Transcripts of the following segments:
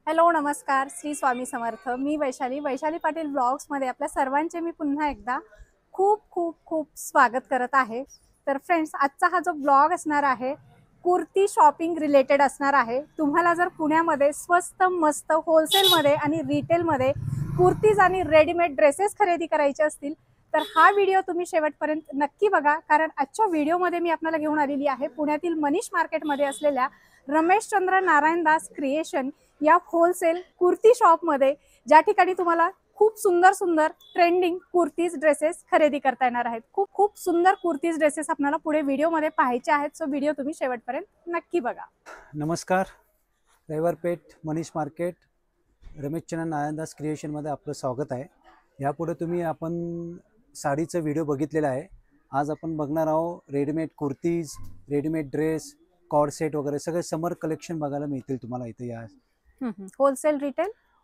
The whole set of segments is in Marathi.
हॅलो नमस्कार श्री स्वामी समर्थ। मी वैशाली पाटील ब्लॉग्समध्ये आपल्या सर्वांचे मी पुन्हा एकदा खूप खूप खूप स्वागत करत आहे। तर फ्रेंड्स, आजचा हा जो ब्लॉग असणार आहे कुर्ती शॉपिंग रिलेटेड असणार आहे। तुम्हाला जर पुण्यामध्ये स्वस्त मस्त होलसेलमध्ये आणि रिटेलमध्ये कुर्तीज आणि रेडीमेड ड्रेसेस खरेदी करायचे असतील तर हा व्हिडिओ तुम्ही शेवटपर्यंत नक्की बघा, कारण आजच्या व्हिडिओमध्ये मी आपल्याला घेऊन आलेली आहे पुण्यातील मनीष मार्केटमध्ये असलेल्या रमेशचंद्र नारायणदास क्रिएशन या होलसेल कुर्ती शॉपमध्ये, ज्या ठिकाणी तुम्हाला खूप सुंदर सुंदर ट्रेंडिंग कुर्तीज ड्रेसेस खरेदी करता येणार आहेत। खूप खूप सुंदर कुर्तीज ड्रेसेस आपल्याला पुढे व्हिडिओमध्ये पाहायचे आहेत। सो व्हिडिओ तुम्ही शेवटपर्यंत नक्की बघा। नमस्कार, रविवारपेठ मनीष मार्केट रमेशचंद्र नारायणदास क्रिएशनमध्ये आपलं स्वागत आहे। यापुढे तुम्ही आपण साडीचा व्हिडिओ बघितलेला आहे। आज आपण बघणार आहोत readymade kurtis, readymade dress, cord set वगैरे सगळे समर कलेक्शन बघायला मिळतील तुम्हाला इथे। या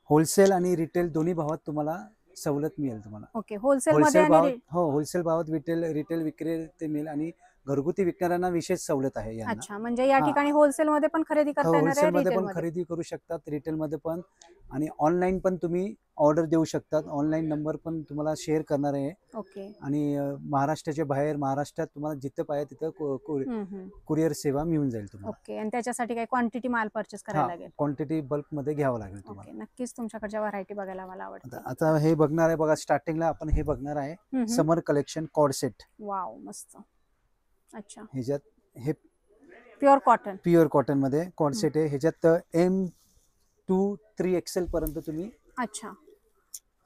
होलसेल आणि रिटेल दोन्ही भावात तुम्हाला सवलत मिळेल तुम्हाला। ओके, होलसेल भावात होलसेल भावात रिटेल विक्रेते मिळेल आणि घरगुती विकणाऱ्यांना विशेष सवलत आहे यांना। अच्छा, म्हणजे या ठिकाणी होलसेल मध्ये पण खरेदी करता येणार आहे, होलसेल मध्ये पण खरेदी करू शकतात, रिटेल मध्ये पण, आणि ऑनलाइन पण तुम्ही ऑर्डर देऊ शकतात। ऑनलाइन नंबर पण तुम्हाला शेअर करणार आहे। ओके, आणि महाराष्ट्राच्या बाहेर, महाराष्ट्रात तुम्हाला जिथे पाहिजे तिथे कुरिअर सेवा मिळून जाईल तुम्हाला। ओके, आणि त्याच्यासाठी काही क्वांटिटी माल परचेस करायला लागेल? क्वांटिटी बल्क मध्ये घ्यावं लागेल तुम्हाला। नक्कीच तुमच्याकडच्या व्हरायटी बघायला मला आवडते। आता हे बघणार आहे बघा, स्टार्टिंगला आपण हे बघणार आहे समर कलेक्शन कॉर्ड सेट। वाव, मस्त। अच्छा, ह्याच्यात हे प्युअर कॉटन मध्ये कॉर्ड सेट आहे। ह्याच्यात M2 3XL पर्यंत तुम्ही अच्छा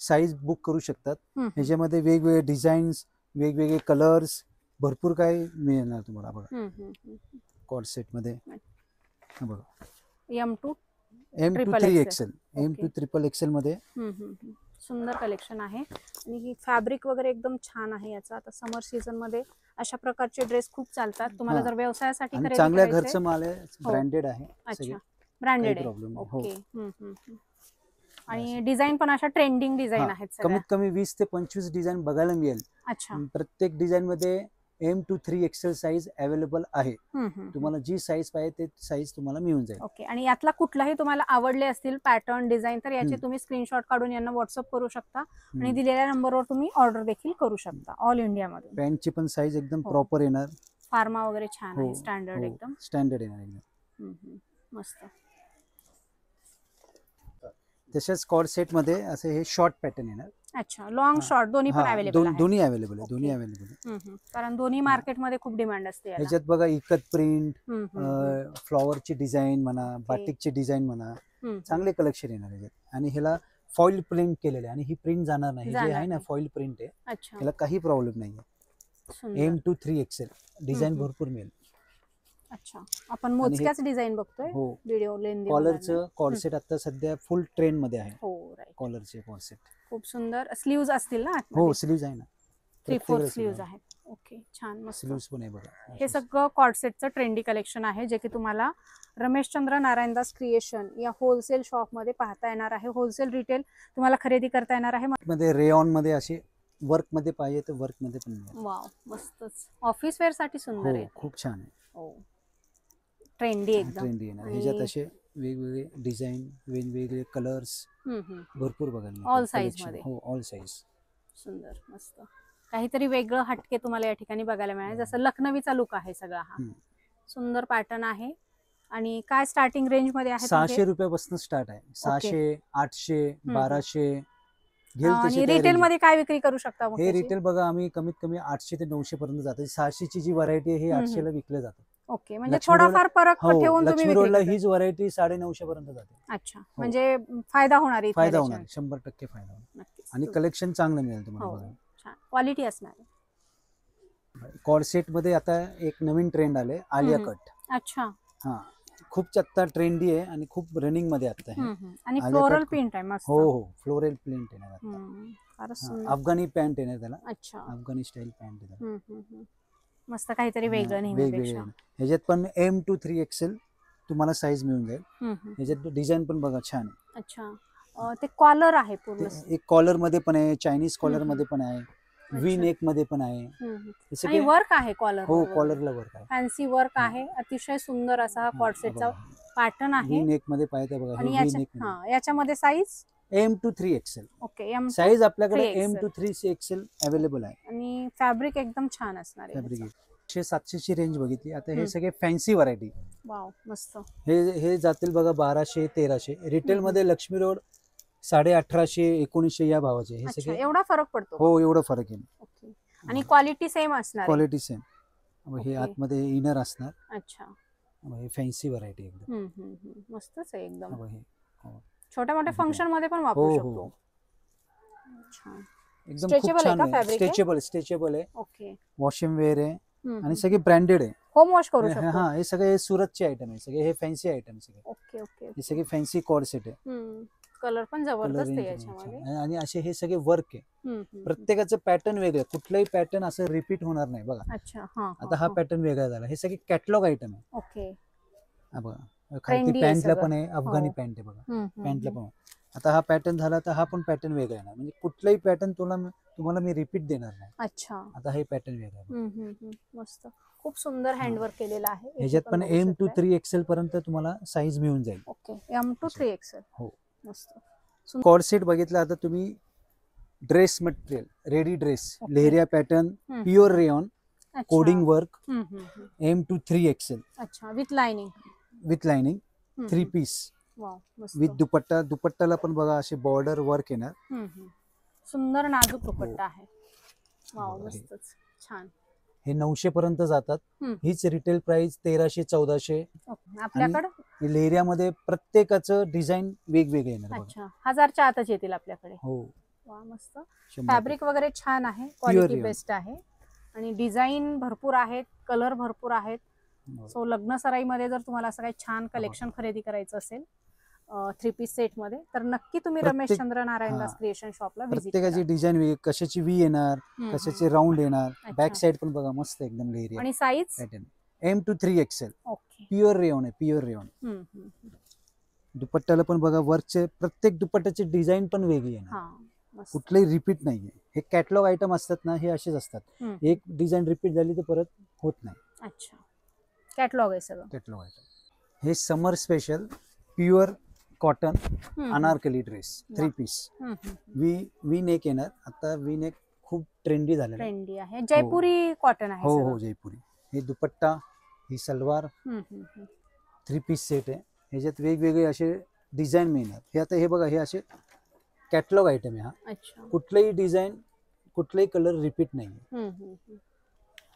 साईज बुक करू शकतात। ह्याच्यामध्ये वेगवेगळे डिझाईन्स, वेगवेगळे कलर्स, भरपूर काही मिळणार तुम्हाला बघा कॉर्ड सेट मध्ये। बघा M2 ट्रिपल एक्सेल मध्ये सुंदर कलेक्शन आहे। आणि फॅब्रिक वगैरे एकदम छान आहे याचा। आता समर सीझन मध्ये अशा प्रकारचे ड्रेस खूप चालतात। तुम्हाला जर व्यवसायासाठी खरेदी चांगल्या घरचं माल आहे, ब्रँडेड आहे। अच्छा, ब्रँडेड आहे। ओके, आणि डिझाईन पण अशा ट्रेंडिंग डिझाईन आहेत। कमीत कमी 20 ते 25 डिझाईन बघायला मिळेल। अच्छा, प्रत्येक डिझाईन मध्ये M2 3XL साईज अवेलेबल आहे। तुम्हाला जी साईज पाहिजे ते साईज तुम्हाला मिळून जाईल। ओके, आणि यातला कुठलाही तुम्हाला आवडले असतील पॅटर्न डिझाईन तर याचे तुम्ही स्क्रीनशॉट काढून यांना व्हॉट्सअप करू शकता आणि दिलेल्या नंबरवर तुम्ही ऑर्डर देखील करू शकता ऑल इंडिया मध्ये। पॅन्टची पण साईज एकदम प्रॉपर येणार, फार्मा वगैरे छान आहे, स्टँडर्ड एकदम स्टँडर्ड येणार एकदम मस्त। तसेच कॉर्ड सेट मध्ये असे हे शॉर्ट पॅटर्न येणार। अच्छा, लॉंग शॉर्ट दोन्ही पण अवेलेबल आहे? दोन्ही अवेलेबल आहे, कारण दोन्ही मार्केट मध्ये खूप डिमांड असते याला। ह्याच्यात बघा इकत प्रिंट, फ्लॉवरची डिझाईन म्हणा, बाटिकची डिझाईन म्हणा, चांगले कलेक्शन येणार ह्याच्यात। आणि ह्याला फॉइल प्रिंट केलेले आहे आणि ही प्रिंट जाणार नाही, जे आहे ना फॉइल प्रिंट आहे, ह्याला काही प्रॉब्लेम नाहीये। M2 3XL डिझाईन भरपूर मिळेल। अच्छा, आपण मोजक्याच डिझाइन बघतोय व्हिडिओ लेंदी। कॉलरचं कॉर्ड सेट आता सध्या फुल ट्रेंड मध्ये आहे। हो, राईट, कॉलरचे कॉर्ड सेट खूप सुंदर। स्लीव्ज असतील ना? हो, स्लीव्ज आहे ना, 3/4 स्लीव्ज आहेत। ओके, छान, मस्त स्लीव्ज पण आहे बघा। हे सगळं कॉर्ड सेटचं ट्रेंडी कलेक्शन आहे, जे की तुम्हाला रमेशचंद्र नारायणदास क्रिएशन या होलसेल शॉप मध्ये पाहता येणार आहे। होलसेल रिटेल तुम्हाला खरेदी करता येणार आहे। मध्ये रेऑन मध्ये असे वर्क मध्ये पाहिजे तर वर्क मध्ये पण मिळेल। वाव, मस्तच, ऑफिस वेअर साठी सुंदर आहे, खूप छान आहे। हो, ट्रेंडी एकदम ट्रेंडी आहे। ह्याच्यात असे वेगवेगळे डिझाईन, वेगवेगळे कलर्स भरपूर बघायला ऑल साइज मध्ये। हो, ऑल साइज, सुंदर, मस्त, काहीतरी वेगळं हटके तुम्हाला या ठिकाणी बघायला मिळेल। जसं लखनवीचा लुक आहे सगळा हा, सुंदर पॅटर्न आहे। आणि काय स्टार्टिंग रेंज मध्ये आहे? 600 रुपयापासून स्टार्ट आहे। 600, 800, 1200 आणि रिटेल मध्ये काय विक्री करू शकता? हे रिटेल बघा आम्ही कमीत कमी 800 ते 900 पर्यंत जाते। 600 ची जी व्हरायटी आहे हे 800 ला विकले जाते। ओके, म्हणजे थोडाफार फरक ठेवून तुम्ही लक्ष्मी रोडला हीच व्हरायटी 950 पर्यंत जाते। अच्छा, म्हणजे फायदा होणार, 100% फायदा होणार, आणि कलेक्शन चांगलं मिळेल तुम्हाला, छान क्वालिटी असणार। कॉर्ड सेट मध्ये आता एक नवीन ट्रेंड आले, आलिया कट। अच्छा, हा, खूप आता ट्रेंडी आहे आणि खूप रनिंग मध्ये आता आहे। आणि फ्लोरल प्रिंट आहे मस्त। हो, फ्लोरल प्रिंट येणार, अफगाणी पॅन्ट येणार त्याला। अच्छा, अफगाणी स्टाईल पॅन्ट आहे, मस्त, काहीतरी वेगळं नेहमीपेक्षा। ह्याच्यात पण M2 3XL तुम्हाला साईज मिळून जाईल। ह्याच्यात डिझाईन पण बघा छान आहे। अच्छा, ते कॉलर आहे पूर्ण, एक कॉलर मध्ये पण आहे, चायनीज कॉलर मध्ये पण आहे, व्ही नेक मध्ये पण आहे, आणि वर्क आहे कॉलर। हो, कॉलरला वर्क आहे, फॅन्सी वर्क आहे, अतिशय सुंदर असा हा कॉर्ड सेटचा पॅटर्न आहे नेक मध्ये पाहिजे बघा, आणि हे नेक याच्यामध्ये size M to 3XL. Okay size आपल्याकडे 3XL. M to 3XL available आहे. आणि फॅब्रिक एकदम छान असणार आहे. फॅब्रिक 600-700 ची रेंज बघितली. आता हे हम्म. सगळे फॅन्सी व्हरायटी. वाव मस्त. हे जातील बघा 1200-1300. रिटेल मध्ये लक्ष्मी रोड 1850-1900 या भावाचे हे अच्छा, सगळे. एवढा फरक पडतो. हो, एवढा फरक आहे. ओके. आणि क्वालिटी सेम असणार आहे. Quality same. हे ओके. आतमध्ये इनर असणार. अच्छा. हे फॅन्सी व्हरायटी एकदम. मस्तच आहे एकदम. हे हो. छोट्या मोठ्या फंक्शन मध्ये पण वापरू हो, शकतो. हो. अच्छा. एकदम Stretchable खूप आहे छान का आहे. fabric आहे? स्ट्रेचेबल आहे. ओके. वॉशिंग वेअर आहे आणि सगळे ब्रँडेड आहे. होम वॉश करू शकतो. हा, हे सगळे सुरतचे आयटम आहे. सगळे हे फॅन्सी आयटम सगळे. Okay okay. हे सगळे फॅन्सी कॉर्ड सेट आहे. कलर पण जबरदस्त आहे Coloring याच्यामध्ये. छान. आणि असे हे सगळे वर्क आहे. प्रत्येकाचं पॅटर्न वेगळं, कुठलाही पॅटर्न असं रिपीट होणार नाही बघा. अच्छा. हा. आता हा पॅटर्न वेगळा झाला. हे सगळे कॅटलॉग आयटम आहे. ओके. हा बघा, खालती Trendy आहे पॅन्टला सगळं. पण आहे, अफगाणी हो. पॅन्ट आहे बघा. हम्म. पॅन्टला पण. आता हा पॅटर्न झाला तर हा पण पॅटर्न वेगळा आहे ना, म्हणजे कुठलाही पॅटर्न तुम्हाला मी रिपीट देणार नाही. अच्छा. आता हे पॅटर्न वेगळा आहे. मस्त. खूप सुंदर हँडवर्क केलेलं आहे. ह्याच्यात पण M to 3XL पर्यंत तुम्हाला साईज मिळून जाईल. ओके. M to 3XL. हो. मस्त. कॉर्ड सेट बघितला. आता तुम्ही dress material, ready dress, Okay. Leheriya pattern, pure rayon, coding work, M to 3XL अच्छा. With lining. With lining, 3 piece wow मस्त. विथ दुपट्टा. दुपट्टाला पण बघा असे बॉर्डर वर्क येणार. सुंदर नाजूक दुपट्टा आहे. वाव बघा हे. मस्तच छान. हे 900 पर्यंत जातात. हीच रिटेल प्राइस 1300-1400. ओके. आपल्याकडे लेहरियामध्ये प्रत्येकाचं डिझाईन वेगवेगळे येणार बघा. अच्छा 1000च्या आतच येतील आपल्याकडे. हो. वा मस्त. 100. फॅब्रिक वगैरे छान आहे. Quality rayon. बेस्ट आहे आणि डिझाईन भरपूर आहेत, कलर भरपूर आहेत. सो लग्न सराईमध्ये जर तुम्हाला असं काही छान कलेक्शन खरेदी करायचं असेल 3 पीस सेट मध्ये तर नक्की तुम्ही रमेश प्रत्येक- चंद्र नारायण दास हा. क्रिएशन शॉपला व्हिजिट प्रत्येकाची करा. डिझाईन वेगळी, कशाची वी येणार, कशाची राऊंड येणार. अच्छा. बॅक साइड पण बघा मस्त एकदम लेहरिया आणि size pattern. M to 3XL. Okay. Pure rayon आहे, प्युअर रेयॉन. दुपट्ट्याला पण बघा वर्कचे, प्रत्येक दुपट्ट्याची डिझाईन पण वेगळी आहे. हा मस्त. कुठलंही रिपीट नाहीये. हे कॅटलॉग आयटम असतात ना, हे असेच असतात. एक डिझाईन रिपीट झाली तर परत होत नाही. अच्छा. कॅटलॉग आहे सगळं. Catalogue item. हे summer special pure cotton Anarkali dress, 3 piece. V neck येणार. आता वी नेक खूप ट्रेंडी झालेला आहे. ट्रेंडी आहे. जयपुरी कॉटन आहे हो सगळं. हो, जयपुरी. हे दुपट्टा, ही सलवार, 3 पीस सेट आहे. ह्याच्यात वेगवेगळे असे डिझाईन मिळणार. हे आता हे बघा, हे असे कॅटलॉग आयटम आहे. हा अच्छा. कुठलंही डिझाईन, कुठलाही कलर रिपीट नाही.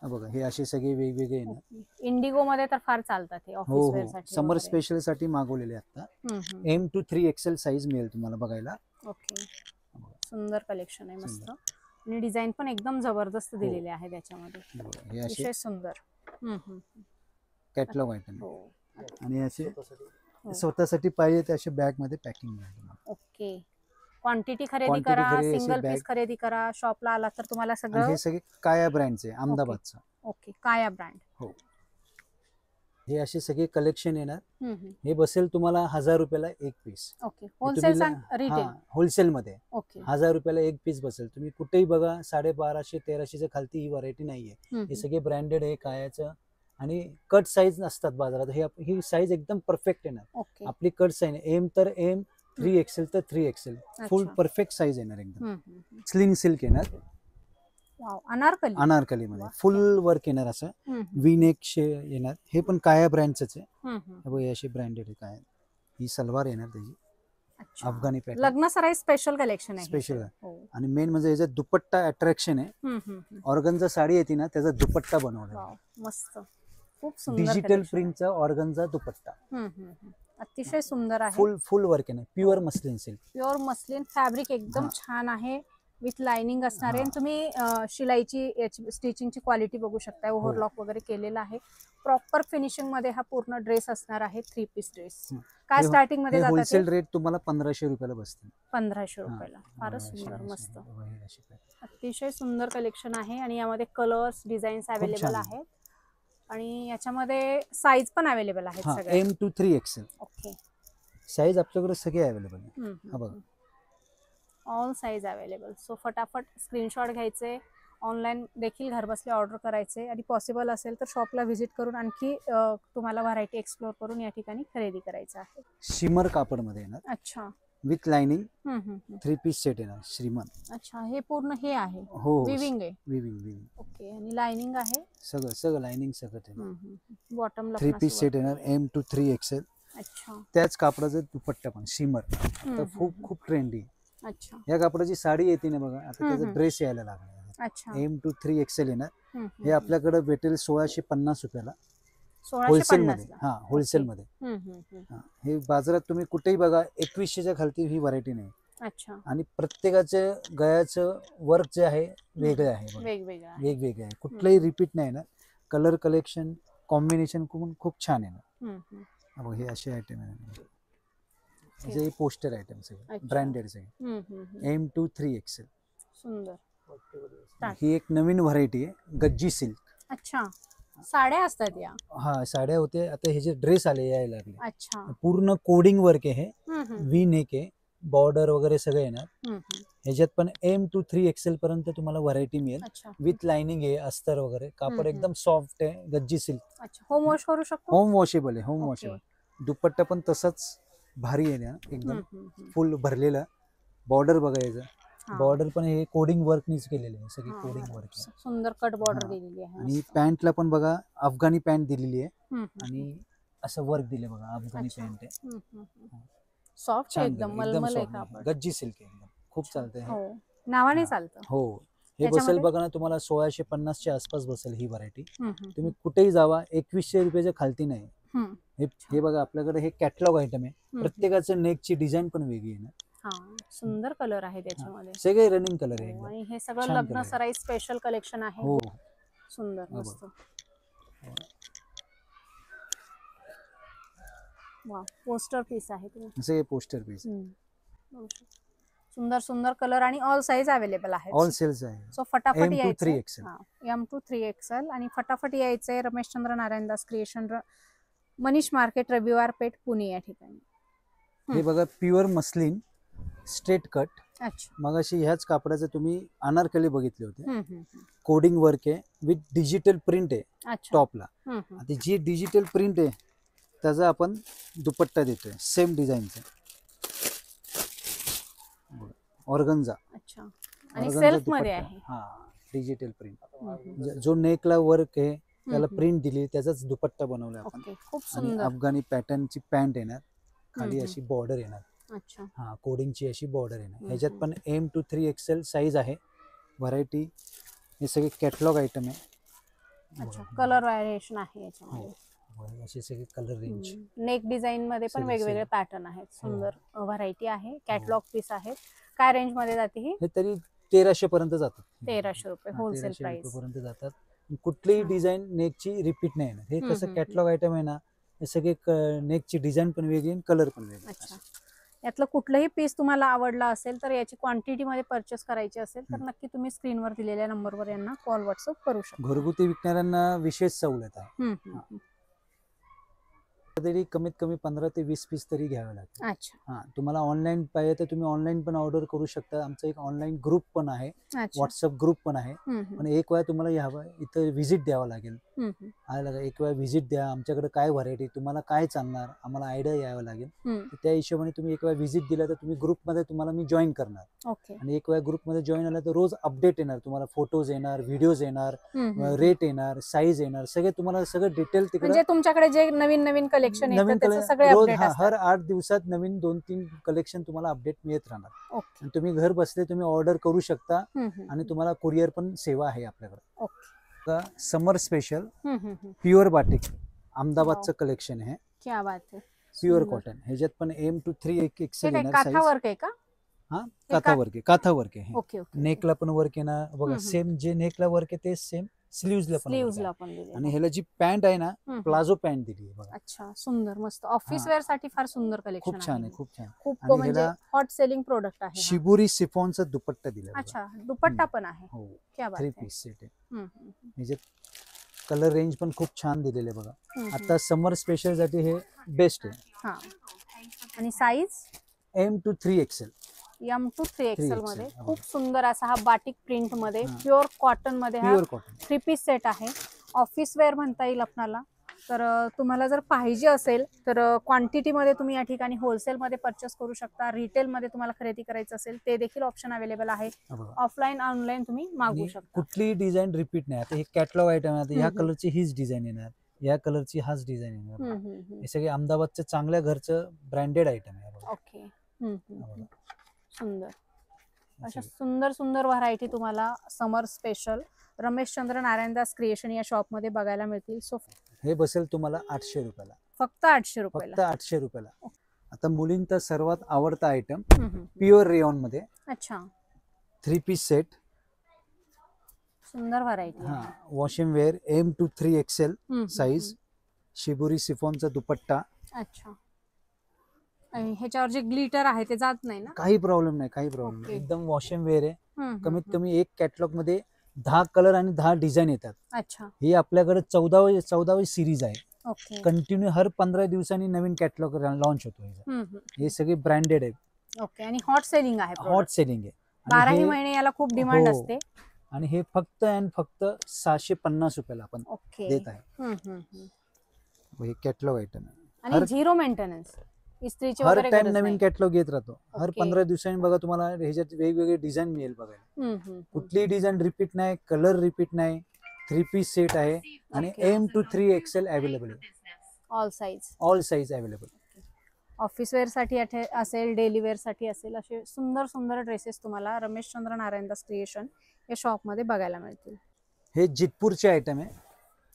बघा हे असे सगळे वेगवेगळे येणार. इंडिगो मध्ये तर फार चालतात हे हो ऑफिस वेअर हो, साठी. समर स्पेशल साठी मागवलेले आता. M to 3XL साईज मिळेल तुम्हाला बघायला. ओके. सुंदर कलेक्शन आहे मस्त. आणि डिझाईन पण एकदम जबरदस्त दिलेली आहे त्याच्यामध्ये. हे असे विशेष सुंदर. Catalogue item. हो. आणि असे स्वतःसाठी पाहिजे ते असे बॅग मध्ये पॅकिंग मिळेल तुम्हाला. ओके. क्वांटिटी खरेदी Quantity करा, खरेदी असे सिंगल पीस bag. खरेदी करा, शॉपला आला तर तुम्हाला आणि सगळं. हे सगळे काया ब्रँडचे, अहमदाबादचं. ओके. काया ब्रँड. हो. हे असे सगळे कलेक्शन येणार. हे बसेल तुम्हाला 1000 रुपयाला एक piece. Okay. Wholesale retail. Wholesale मध्ये ओके. 1000 रुपयाला एक पीस बसेल. तुम्ही कुठेही बघा 1250-1300च्या खालती ही व्हरायटी नाहीये. हे सगळे ब्रँडेड आहे कायाचं. आणि कट साईज नसतात बाजारात. ही साईज एकदम परफेक्ट येणार. ओके. आपली कट साईज M तर M, 3XL तर 3XL. फुल परफेक्ट साईज येणार एकदम. स्लिंग सिल्क येणार. वाव. अनारकली. अनारकली मध्ये फुल वर्क येणार. असं वी नेक येणार. हे पण काया ब्रँडच आहे. हे अशी ब्रँडेड आहे काया. ही सलवार येणार त्याची. अच्छा. अफगाणी पॅटर्न. लग्न सराई स्पेशल कलेक्शन आहे. स्पेशल आहे. हो. आणि मेन म्हणजे याचा दुपट्टा अट्रॅक्शन आहे. ऑर्गनचा साडी येते ना, त्याचा दुपट्टा बनवला. वाव. मस्त. खूप सुंदर डिजिटल collection प्रिंटचा ऑर्गनचा दुपट्टा. आहे. अतिशय सुंदर आहे. फुल वर्क आहे. Pure muslin silk. Pure muslin fabric एकदम छान आहे. विथ लाइनिंग असणार आहे. तुम्ही शिलाईची स्टिचिंगची क्वालिटी बघू शकता. ओव्हरलॉक वगैरे केलेला आहे. प्रॉपर फिनिशिंग मध्ये हा पूर्ण ड्रेस असणार आहे. 3 पीस ड्रेस. काय स्टार्टिंग मध्ये जातात? होलसेल रेट तुम्हाला 1500 रुपयाला बसते. 1500 रुपयाला. फारच सुंदर मस्त. अतिशय सुंदर कलेक्शन आहे. आणि यामध्ये कलर्स, डिझाईन्स अवेलेबल आहेत. आणि याच्यामध्ये साईज पण अवेलेबल आहेत सगळ्या. M to 3XL. Okay. Size आपल्याकडे सगळे अवेलेबल आहे. हा बघा. All size available. सो फटाफट स्क्रीनशॉट घ्यायचे ऑनलाईन देखील घर बसल्या ऑर्डर करायचे आणि पॉसिबल असेल तर शॉपला व्हिजिट करून आणखी तुम्हाला व्हरायटी एक्सप्लोर करून या ठिकाणी खरेदी करायचं आहे. शिमर कापड मध्ये येणार. अच्छा. विथ लाइनिंग हम्म, हम्म. 3 पीस सेट येणार श्रीमन. अच्छा, हे पूर्ण हे आहे हो विविंग आहे. विविंग ओके, आणि लाइनिंग आहे. सगळं लाइनिंग सगळं येणार. बॉटमला 3 पीस सेट येणार M to 3XL. अच्छा. त्याच कापडाचं दुपट्टा पण शिमर. आता खूप ट्रेंडी. अच्छा. या कापडाची साडी येते ना बघा, आता त्याचा ड्रेस यायला लागला. अच्छा. M to 3XL येणार. हे आपल्याकडे भेटेल 1650 रुपयाला होलसेल 1650 मध्ये. ला. होलसेल मध्ये. हे बाजारात तुम्ही कुठेही बघा 2100च्या खालती ही व्हरायटी नाही. अच्छा. आणि प्रत्येकाचं गळ्याचं वर्क जे आहे वेगळं आहे बघा. वेगवेगळे आहे, कुठलंही रिपीट नाही ना. कलर कलेक्शन कॉम्बिनेशन खूप छान आहे ना. बघ हे असे आयटम आहे, हे पोस्टर आयटम सगळे ब्रँडेड सगळे. M to 3XL. सुंदर. ही एक नवीन व्हरायटी आहे, गज्जी सिल्क. अच्छा, साड्या असतात या. हा, साड्या होते. आता हे जे ड्रेस आले यायला लागले. अच्छा. पूर्ण कोडिंग वर्क आहे. वी नेक आहे, बॉर्डर वगैरे सगळं येणार. ह्याच्यात पण M to 3XL पर्यंत तुम्हाला व्हरायटी मिळेल. विथ लाइनिंग आहे, अस्तर वगैरे. कापड एकदम सॉफ्ट आहे, गज्जी सिल्क. अच्छा, होम वॉश करू शकतो. होम वॉशेबल आहे, होम वॉशेबल. दुपट्टा पण तसंच भारी आहे ना, एकदम फुल भरलेला. बॉर्डर बघायचं, बॉर्डर पण हे कोडिंग वर्कनीच केलेले आहे, सगळी कोडिंग वर्क. सुंदर कट बॉर्डर दिलेली आहे. आणि पॅन्टला पण बघा अफगाणी पॅन्ट दिलेली आहे आणि असं वर्क दिले बघा. अफगाणी पॅन्ट आहे, सॉफ्ट एकदम मलमल आहे कापड. गज्जी सिल्क एकदम खूप चालते. हो, नावाने चालतं. हो, हे बसेल बघा ना तुम्हाला 1650 च्या आसपास बसेल ही व्हरायटी. तुम्ही कुठेही जावा 2100 रुपयाच्या खालती नाही. हे बघा आपल्याकडे हे कॅटलॉग आयटम आहे. प्रत्येकाचं नेकची डिझाईन पण वेगळी आहे ना. सुंदर कलर आहे त्याच्यामध्ये, सगळे रनिंग कलर आहे. आणि हे सगळं लग्न सराई स्पेशल कलेक्शन आहे. हो, सुंदर मस्त. वाह, पोस्टर पीस आहे ते पोस्टर पीस. सुंदर सुंदर कलर आणि ऑल साइज अवेलेबल आहे. ऑल साइज आहे. सो फटाफट M to 3XL. M to 3XL आणि फटाफट यायचंय रमेशचंद्र नारायणदास क्रिएशन, मनीष मार्केट, रविवार पेठ, पुणे या ठिकाणी. हे बघा प्युअर मस्लिन स्ट्रेट कट. अच्छा. मगाशी ह्याच कापडाचे तुम्ही अनारकली बघितले होते. कोडिंग वर्क आहे, विथ डिजिटल प्रिंट आहे टॉपला. आता जी डिजिटल प्रिंट आहे त्याचा आपण दुपट्टा देतोय सेम डिझाईनचा, ऑर्गन्झा. अच्छा, आणि सेल्फ मध्ये आहे. हा, डिजिटल प्रिंट. जो नेकला वर्क आहे त्याला प्रिंट दिली, त्याचाच दुपट्टा बनवला आपण. खूप सुंदर. अफगाणी पॅटर्नची पॅन्ट येणार, खाली अशी बॉर्डर येणार. अच्छा. हा, कोडिंगची अशी बॉर्डर येणार. ह्याच्यात पण M to 3XL साईज आहे. व्हरायटी हे सगळे कॅटलॉग आयटम आहे. अच्छा, कलर व्हारिएशन आहे याच्यामध्ये. असे सगळे कलर रेंज. नेक डिझाईन मध्ये पण वेगवेगळे पॅटर्न आहेत. सुंदर व्हरायटी आहे. कॅटलॉग पीस आहेत. काय रेंज मध्ये जाते ही? हे तरी 1300 पर्यंत जातात. 1300 रुपये होलसेल प्राइस पर्यंत जातात. कुठलीही डिझाईन नेकची रिपीट नाही येणार. हे कसं कॅटलॉग आयटम आहे ना, हे सगळे नेकची डिझाईन पण वेगळी आणि कलर पण वेगळे. अच्छा, यातलं कुठलंही पीस तुम्हाला आवडला असेल तर याची क्वांटिटी मध्ये परचेस करायची असेल तर नक्की तुम्ही स्क्रीनवर दिलेल्या नंबरवर यांना कॉल व्हॉट्सअप करू शकता. घरगुती विकणाऱ्यांना विशेष सवलत आहे. तरी कमीत कमी 15 ते 20 पीस तरी घ्यावे लागतात. अच्छा. हा, तुम्हाला ऑनलाईन पाहिजे तर तुम्ही ऑनलाईन पण ऑर्डर करू शकता. आमचा एक ऑनलाईन ग्रुप पण आहे, व्हॉट्सअप ग्रुप पण आहे. पण एक वेळा तुम्हाला यावं इथं व्हिजिट द्यावं लागेल. एक वेळा व्हिजिट द्या. आमच्याकडे काय व्हरायटी, तुम्हाला काय चालणार, आम्हाला आयडिया यावं लागेल. त्या हिशोबाने तुम्ही एक वेळा व्हिजिट दिला तर तुम्ही ग्रुपमध्ये तुम्हाला मी जॉईन करणार. आणि एक वेळा ग्रुपमध्ये जॉईन आला तर रोज अपडेट येणार तुम्हाला. फोटोज येणार, व्हिडिओज येणार, रेट येणार, साईज येणार, सगळे तुम्हाला सगळं डिटेल तिकडे. म्हणजे तुमच्याकडे जे नवीन नवीन कलेक्शन रोज हर 8 दिवसात नवीन 2-3 कलेक्शन तुम्हाला अपडेट मिळत राहणार. तुम्ही घर बसले तुम्ही ऑर्डर करू शकता आणि तुम्हाला कुरिअर पण सेवा आहे आपल्याकडे. समर स्पेशल प्युअर बाटिक अहमदाबादचं कलेक्शन आहे. क्या बात आहे. Pure cotton. ह्याच्यात पण M to 3XL येणार. काथा वर्क आहे का? हा, काथा वर्क आहे. काथा वर्क आहे. ओके. नेकला पण वर्क येणार बघा. सेम जे नेकला वर्क आहे ते सेम स्लीव्हजला पण. आणि ह्याला जी पॅन्ट आहे ना, प्लाझो पॅन्ट दिली आहे बघा. अच्छा, सुंदर मस्त. ऑफिस वेअर साठी फार सुंदर कलेक्शन खूप छान आहे. खूप छान. खूप म्हणजे हॉट सेलिंग प्रोडक्ट आहे. शिबुरी सिफॉनचा दुपट्टा दिला. अच्छा, दुपट्टा पण आहे. हो, क्या बात 3 पीस सेट आहे. ह्याच्यात कलर रेंज पण खूप छान दिलेले बघा. आता समर स्पेशल साठी हे बेस्ट आहे. आणि size M to 3XL. M to 3XL मध्ये 3XL, खूप सुंदर असा हा बाटिक प्रिंट मध्ये हा. प्युअर कॉटन मध्ये हा प्युअर कॉटन. 3 पीस सेट आहे. ऑफिस वेअर म्हणता येईल आपल्याला. तर तुम्हाला जर पाहिजे असेल तर क्वांटिटी मध्ये तुम्ही या ठिकाणी होलसेल मध्ये परचेस करू शकता. रिटेल मध्ये तुम्हाला खरेदी करायचं असेल ते देखील ऑप्शन अवेलेबल आहे. ऑफलाईन ऑनलाईन तुम्ही मागवू आणि शकता. कुठलीही डिझाईन रिपीट नाही. आता हे कॅटलॉग आयटम आहे. आता ह्या हम्म. कलरची हीच डिझाईन येणार, या कलरची हाच डिझाईन येणार. हे सगळे अहमदाबादचं चांगल्या घरचं ब्रँडेड आयटम आहे बघा. ओके. सुंदर हे अशा सगळे. सुंदर सुंदर व्हरायटी तुम्हाला समर स्पेशल रमेशचंद्र नारायणदास क्रिएशन या शॉप मध्ये बघायला मिळतील. सो हे बसेल तुम्हाला 800 रुपयाला. फक्त 800 रुपयाला. फक्त 800 रुपयाला. आता मुलींचा सर्वात आवडता आयटम हम्म. प्युअर रेयॉन मध्ये अच्छा 3 पीस सेट. सुंदर व्हरायटी. हा washing wear M to 3XL size. Shibori सिफॉनचा दुपट्टा. अच्छा. आणि ह्याच्यावर जे ग्लिटर आहे ते जात नाही ना? काही प्रॉब्लेम नाही, काही प्रॉब्लेम नाही. Okay. एकदम वॉशिंग वेअर आहे. कमीत हम्म. कमी एक कॅटलॉग मध्ये 10 कलर आणि 10 डिझाईन येतात. अच्छा. ही आपल्याकडे 14वी सिरीज आहे. ओके. कंटिन्यू हर 15 दिवसांनी नवीन कॅटलॉग लॉन्च होतो ह्याचा. हे सगळे ब्रँडेड आहे. ओके. आणि हॉट सेलिंग आहे. हॉट सेलिंग आहे. 12ही महिने याला खूप डिमांड हो. असते. आणि हे फक्त अँड फक्त 650 रुपयाला आपण ओके. देत आहे. हे कॅटलॉग आयटम आहे. आणि झिरो मेंटेनन्स. इस्त्रीची हर वगैरे टाइम गरज नवीन नाही. कॅटलॉग येत राहतो. हर Okay. 15 दिवसांनी बघा तुम्हाला ह्याच्यात वेगवेगळे डिझाईन मिळेल बघायला. कुठलीही डिझाईन रिपीट नाही, कलर रिपीट नाही. 3 पीस सेट आहे आणि Okay. M to 3XL available आहे. All size. All size available. Office wear साठी असेल, डेली वेअर साठी असेल, असे सुंदर सुंदर ड्रेसेस तुम्हाला रमेशचंद्र नारायणदास क्रिएशन या शॉप मध्ये बघायला मिळतील. हे जितपूरचे आयटम आहे.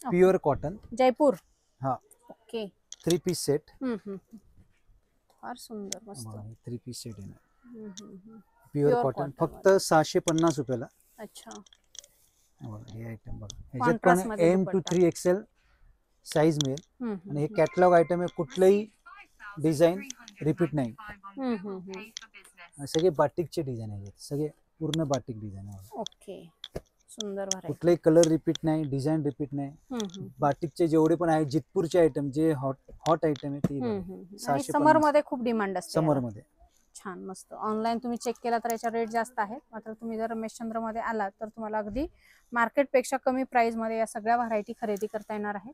Pure cotton. जयपूर. हा ओके. 3 piece set. फार सुंदर मस्त. 3 पीस सेट आहे. Pure प्युअर कॉटन cotton फक्त 650 रुपयाला. अच्छा. हे आयटम बघा. ह्याच्यात Contrast पण मध्ये M to 3XL साईज मिळेल. आणि हे हम्म. कॅटलॉग आयटम आहे. कुठलंही डिझाईन रिपीट नाही. सगळे बाटिकचे डिझाईन आहेत. सगळे पूर्ण बाटिक डिझाईन आहे. ओके. सुंदर व्हरायटी. कुठलाही कलर रिपीट नाही, डिझाईन रिपीट नाही. बाटिकचे जेवढे पण आहे, जितपूरचे आयटम जे हॉट आयटम आहे ते आणि 650. समर मध्ये खूप डिमांड असते. समर मध्ये छान मस्त. ऑनलाईन तुम्ही चेक केला तर याचा रेट जास्त आहे. मात्र तुम्ही जर रमेशचंद्र मध्ये आलात तर तुम्हाला अगदी मार्केट पेक्षा कमी प्राइस मध्ये या सगळ्या व्हरायटी खरेदी करता येणार आहे.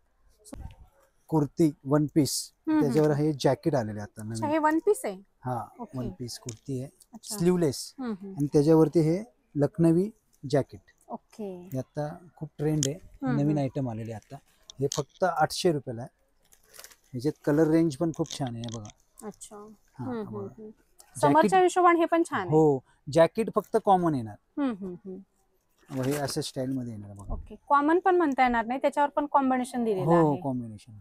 कुर्ती 1 पीस. त्याच्यावर हे जॅकेट आलेले आता अच्छा, नवीन. हे 1 पीस आहे. हा Okay. 1 पीस कुर्ती आहे. अच्छा. स्लीवलेस. हम्म. आणि त्याच्यावरती हे लखनवी जॅकेट. ओके. हे आता खूप ट्रेंड आहे. नवीन आयटम आलेले आता. हे फक्त 800 रुपयाला आहे. ह्याच्यात कलर रेंज पण खूप छान आहे बघा. अच्छा. हा, बघा. समरच्या हिशोबाने हे पण छान आहे. हो जॅकेट फक्त कॉमन येणार. हम्म. व हे अशा स्टाईल मध्ये येणार बघा. ओके. कॉमन पण म्हणता येणार नाही, त्याच्यावर पण कॉम्बिनेशन दिलेलं हो आहे. कॉम्बिनेशन.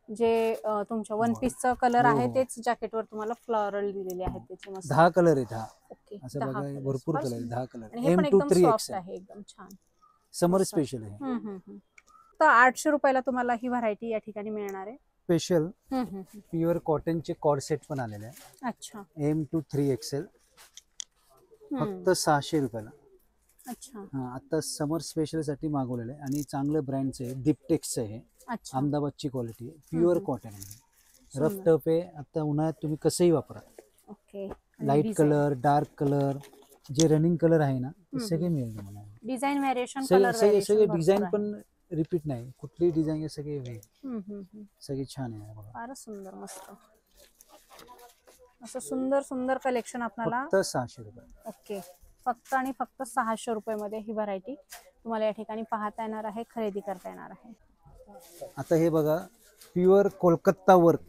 जे तुमच्या 1 पीसचं कलर हो, आहे हो. तेच जॅकेटवर तुम्हाला फ्लोरल दिलेले आहेत त्याचे मस्त. 10 कलर आहेत. हा ओके. असं 10 बघा colors. भरपूर फार कलर आहेत. सुंदर. 10 कलर. आणि हे पण एकदम सॉफ्ट M to 3XL आहे, एकदम छान. समर मस्त. स्पेशल आहे. तर 800 रुपयाला तुम्हाला ही व्हरायटी या ठिकाणी मिळणार आहे. स्पेशल प्युअर कॉटनचे कॉर्ड सेट पण आलेले आहे. अच्छा. M to 3XL फक्त 600 रुपयाला. अच्छा. हा आता समर स्पेशल साठी मागवलेलं आहे. आणि चांगलं ब्रँडचं आहे. डिप्टेक्सचं आहे. अच्छा. अहमदाबादची क्वालिटी आहे. प्युअर कॉटन आहे. रफ टफ आहे. आता उन्हाळ्यात तुम्ही कसंही वापरा. Okay. Light colour, dark colour, जे रनिंग कलर आहे ना ते सगळे मिळेल तुम्हाला. डिझाईन व्हेरिएशन, कलर सगळे व्हेरिएशन, डिझाईन पण रिपीट नाही. कुठली डिझाईन सगळे वेगळे. सगळे छान आहे बघा. फारच सुंदर मस्त. असं सुंदर सुंदर कलेक्शन आपल्याला फक्त 600 रुपये. ओके. फक्त आणि फक्त 600 रुपये मध्ये ही व्हरायटी तुम्हाला या ठिकाणी पाहता येणार आहे, खरेदी करता येणार आहे. आता हे बघा pure Kolkata work.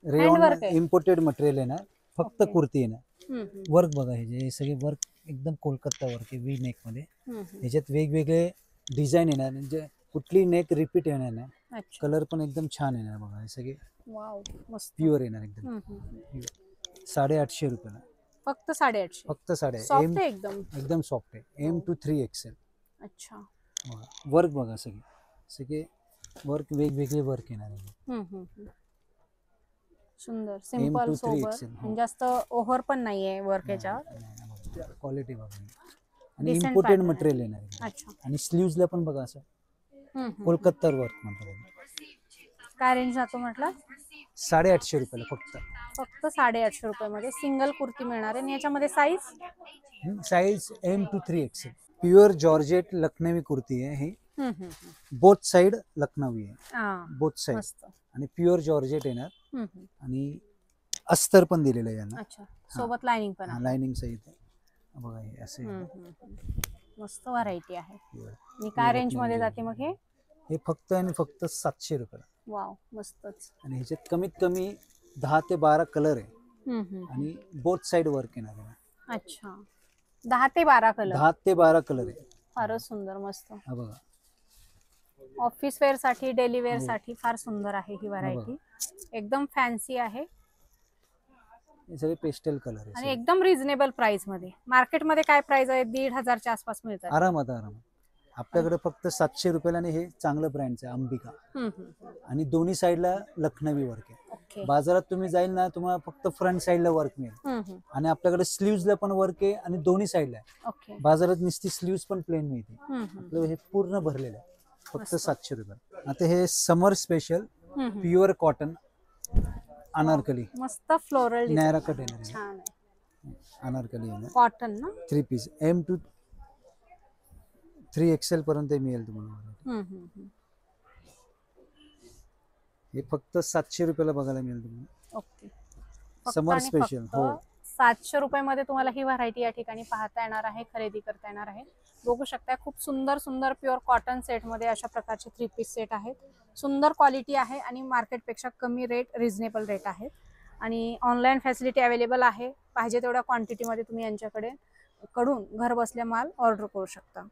Rayon imported material येणार. फक्त कुर्ती येणार. वर्क बघा हे सगळे वर्क एकदम कोलकाता वर्क आहे. वी नेक मध्ये. ह्याच्यात वेगवेगळे डिझाईन येणार. म्हणजे कुठली नेक रिपीट येणार नाही. कलर पण एकदम छान येणार बघा. हे सगळे वाव मस्त प्युअर येणार एकदम. 850 रुपयाला. फक्त 850. फक्त 850. सॉफ्ट आहे एकदम. एकदम सॉफ्ट आहे. M to 3XL. अच्छा. वर्क बघा सगळे वर्क वेगवेगळे वर्क येणार आहे. सुंदर सिंपल सोबर. जास्त ओव्हर पण नाहीये वर्क याच्यावर. क्वालिटी बघा. आणि इम्पोर्टेड मटेरियल येणार आहे. अच्छा. आणि स्लीव्हजला पण बघा असं कोलकाता वर्क म्हणतात. काय रेंज जातो म्हटलं? 850 रुपयाला फक्त. फक्त 850 रुपयामध्ये सिंगल कुर्ती मिळणार आहे आणि याच्यामध्ये size size M to 3XL. Pure georgette Lucknowi kurti आहे ही. बोथ साइड लखनवी आहे, बोथ साइड. मस्त. आणि प्युअर जॉर्जेट येणार हम्म. आणि अस्तर पण दिलेलं आहे यांना. अच्छा, सोबत लाइनिंग पण आहे. लाइनिंग सहित आहे. बघा हे असे मस्त व्हरायटी आहे. Pure. आणि काय रेंज मध्ये जाते मग हे? हे फक्त आणि फक्त 700 रुपयाला. वाव, मस्तच. आणि ह्याच्यात कमीत कमी 10 ते 12 कलर आहे आणि बोथ साइड वर्क येणार आहे. अच्छा, 10 ते 12 कलर. 10 ते 12 कलर आहे. फारच सुंदर, मस्त. हा बघा, ऑफिस वेअर साठी, डेली वेअर साठी फार सुंदर आहे ही व्हरायटी. एकदम फॅन्सी आहे हे सगळे पेस्टल कलर आहे आणि एकदम रिझनेबल प्राइस मध्ये. मार्केट मध्ये काय प्राइस आहे? 1,500 च्या आसपास मिळतात. आरामात. आपल्याकडे फक्त 700 रुपयाला आणि हे चांगलं ब्रँडचं आहे अंबिका. आणि दोन्ही साईडला लखनवी वर्क आहे. ओके. बाजारात तुम्ही जाईल ना, तुम्हाला फक्त फ्रंट साईडला वर्क मिळेल आणि आपल्याकडे स्लीव्हजला पण वर्क आहे आणि दोन्ही साईडला आहे. ओके. बाजारात नुसती स्लीव्ज पण प्लेन मिळते. आपलं हे पूर्ण भरलेलं आहे फक्त 700 रुपये. आता हे summer special pure cotton Anarkali, मस्त फ्लोरल नायरा कट येणार. छान आहे. अनारकली येणार कॉटन ना? 3 पीस M to 3XL पर्यंत मिळेल तुम्हाला. हे फक्त 700 रुपयाला बघायला मिळेल तुम्हाला. ओके. समर स्पेशल. हो, 700 रुपयामध्ये तुम्हाला ही व्हरायटी या ठिकाणी पाहता येणार आहे, खरेदी करता येणार आहे. बघू शकता, खूप सुंदर सुंदर प्युअर कॉटन सेट मध्ये अशा प्रकारचे 3 पीस सेट आहेत. सुंदर क्वालिटी आहे आणि मार्केटपेक्षा कमी रेट, रिझनेबल रेट आहेत. आणि ऑनलाईन फॅसिलिटी अवेलेबल आहे. पाहिजे तेवढ्या क्वांटिटीमध्ये तुम्ही यांच्याकडे कडून घर बसल्या माल ऑर्डर करू शकता.